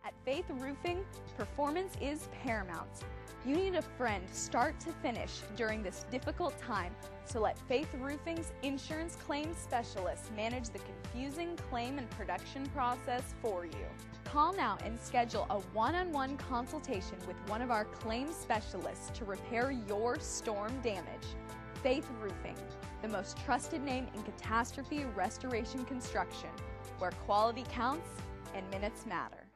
At Faith Roofing, performance is paramount. You need a friend start to finish during this difficult time, so let Faith Roofing's insurance claims specialists manage the confusing claim and production process for you. Call now and schedule a one-on-one consultation with one of our claims specialists to repair your storm damage. Faith Roofing, the most trusted name in catastrophe restoration construction, where quality counts and minutes matter.